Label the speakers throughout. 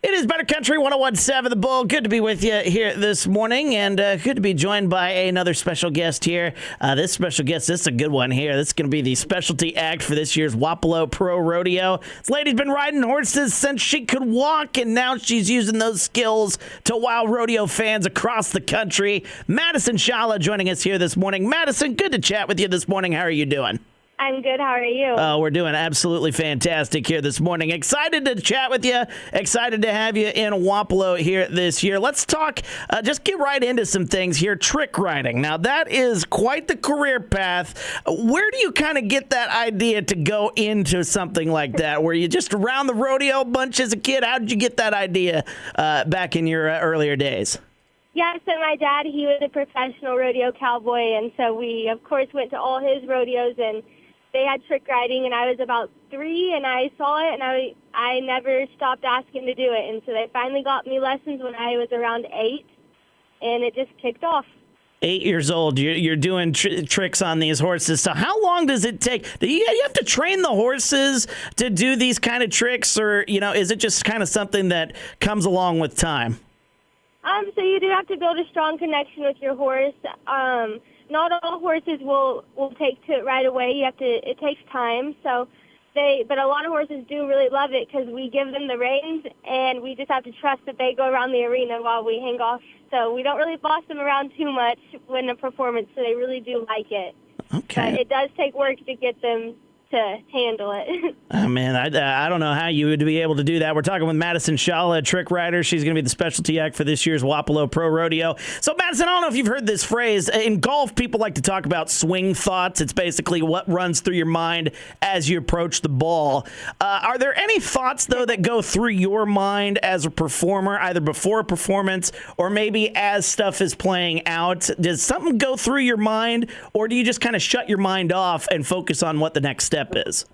Speaker 1: It is Better Country 101.7 The Bull. Good to be with you here this morning, and good to be joined by another special guest here. This special guest, this is a good one here. This is going to be the specialty act for this year's Wapello Pro Rodeo. This lady's been riding horses since she could walk, and now she's using those skills to wow rodeo fans across the country. Madison Schalla joining us here this morning. Madison, good to chat with you this morning. How are you doing?
Speaker 2: I'm good. How are you?
Speaker 1: We're doing absolutely fantastic here this morning. Excited to chat with you. Excited to have you in Wapello here this year. Let's talk, just get right into some things here. Trick riding. Now, that is quite the career path. Where do you kind of get that idea to go into something like that? Were you just around the rodeo bunch as a kid? How did you get that idea back in your earlier days?
Speaker 2: Yeah, so my dad, he was a professional rodeo cowboy, and so we, of course, went to all his rodeos, and they had trick riding, and I was about 3, and I saw it, and I never stopped asking to do it. And so they finally got me lessons when I was around 8, and it just kicked off.
Speaker 1: 8 years old, you're doing tricks on these horses. So how long does it take? Do you have to train the horses to do these kind of tricks, or is it just kind of something that comes along with time?
Speaker 2: So you do have to build a strong connection with your horse. Not all horses will take to it right away. It takes time. But a lot of horses do really love it because we give them the reins, and we just have to trust that they go around the arena while we hang off. So we don't really boss them around too much when a performance, so they really do like it.
Speaker 1: Okay.
Speaker 2: But it does take work to get them to handle it.
Speaker 1: Oh, man, I don't know how you would be able to do that. We're talking with Madison Schalla, a trick rider. She's going to be the specialty act for this year's Wapello Pro Rodeo. So, Madison, I don't know if you've heard this phrase. In golf, people like to talk about swing thoughts. It's basically what runs through your mind as you approach the ball. Are there any thoughts, though, that go through your mind as a performer, either before a performance or maybe as stuff is playing out? Does something go through your mind, or do you just kind of shut your mind off and focus on what the next step is?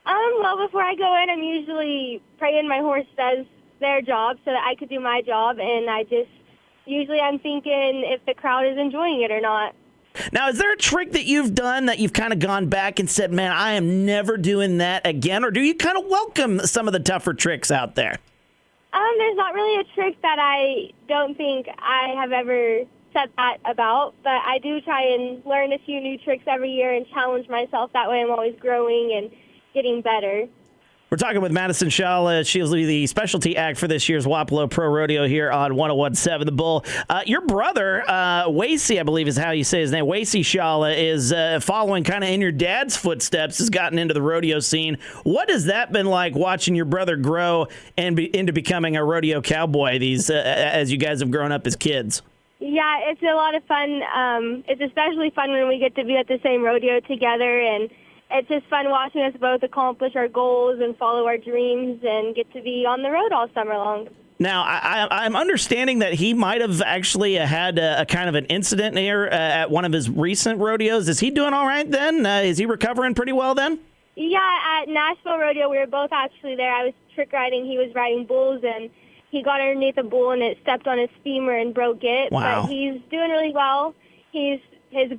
Speaker 2: Well, before I go in, I'm usually praying my horse does their job so that I could do my job, and I'm thinking if the crowd is enjoying it or not.
Speaker 1: Now, is there a trick that you've done that you've kind of gone back and said, man, I am never doing that again, or do you kind of welcome some of the tougher tricks out there?
Speaker 2: There's not really a trick that I don't think I have ever said that about, but I do try and learn a few new tricks every year and challenge myself. That way I'm always growing and getting better.
Speaker 1: We're talking with Madison Schalla. She'll be the specialty act for this year's Wapello Pro Rodeo here on 101.7 The Bull. Your brother, Wacey, I believe is how you say his name, Wacey Schalla, is following kind of in your dad's footsteps, has gotten into the rodeo scene. What has that been like, watching your brother grow and into becoming a rodeo cowboy as you guys have grown up as kids?
Speaker 2: Yeah, it's a lot of fun. It's especially fun when we get to be at the same rodeo together, and it's just fun watching us both accomplish our goals and follow our dreams and get to be on the road all summer long.
Speaker 1: Now, I'm understanding that he might have actually had a kind of an incident here at one of his recent rodeos. Is he doing all right then? Is he recovering pretty well then?
Speaker 2: Yeah, at Nashville Rodeo, we were both actually there. I was trick riding. He was riding bulls, and he got underneath a bull, and it stepped on his femur and broke it.
Speaker 1: Wow.
Speaker 2: But he's doing really well. His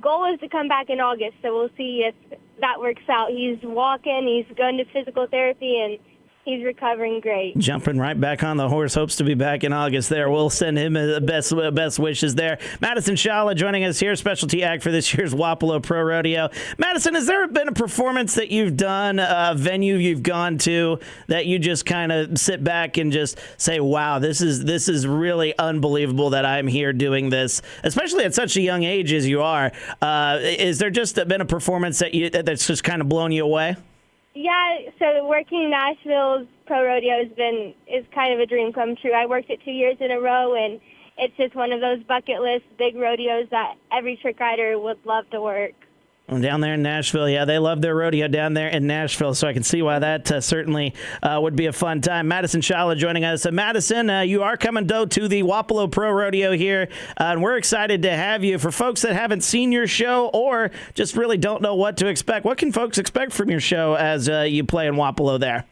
Speaker 2: goal is to come back in August, so we'll see if that works out. He's walking, he's going to physical therapy, and he's recovering great.
Speaker 1: Jumping right back on the horse, hopes to be back in August there. We'll send him the best wishes there. Madison Schalla joining us here, specialty act for this year's Wapello Pro Rodeo. Madison, has there been a performance that you've done, a venue you've gone to, that you just kind of sit back and just say, wow, this is really unbelievable that I'm here doing this, especially at such a young age as you are? Is there just been a performance that's just kind of blown you away?
Speaker 2: Yeah, so working Nashville's Pro Rodeo is kind of a dream come true. I worked it 2 years in a row, and it's just one of those bucket list big rodeos that every trick rider would love to work.
Speaker 1: Well, down there in Nashville, yeah, they love their rodeo down there in Nashville, so I can see why that certainly would be a fun time. Madison Schalla joining us. Madison, you are coming to the Wapello Pro Rodeo here, and we're excited to have you. For folks that haven't seen your show or just really don't know what to expect, what can folks expect from your show as you play in Wapello there?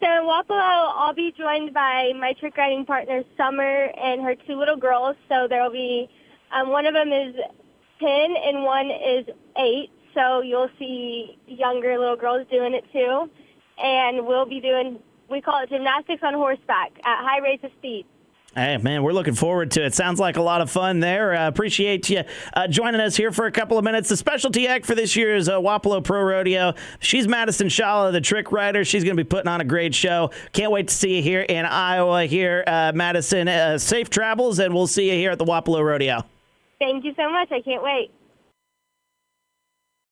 Speaker 2: So in Wapello, I'll be joined by my trick riding partner, Summer, and her 2 little girls. So there will be, one of them is 10 and one is 8. So you'll see younger little girls doing it too. And we'll be doing we call it gymnastics on horseback at high rates of speed.
Speaker 1: Hey, man, we're looking forward to it. Sounds like a lot of fun there. Appreciate you joining us here for a couple of minutes. The specialty act for this year's Wapello Pro Rodeo, she's Madison Schalla, the trick rider. She's going to be putting on a great show. Can't wait to see you here in Iowa here, Madison. Safe travels, and we'll see you here at the Wapello Rodeo.
Speaker 2: Thank you so much. I can't wait.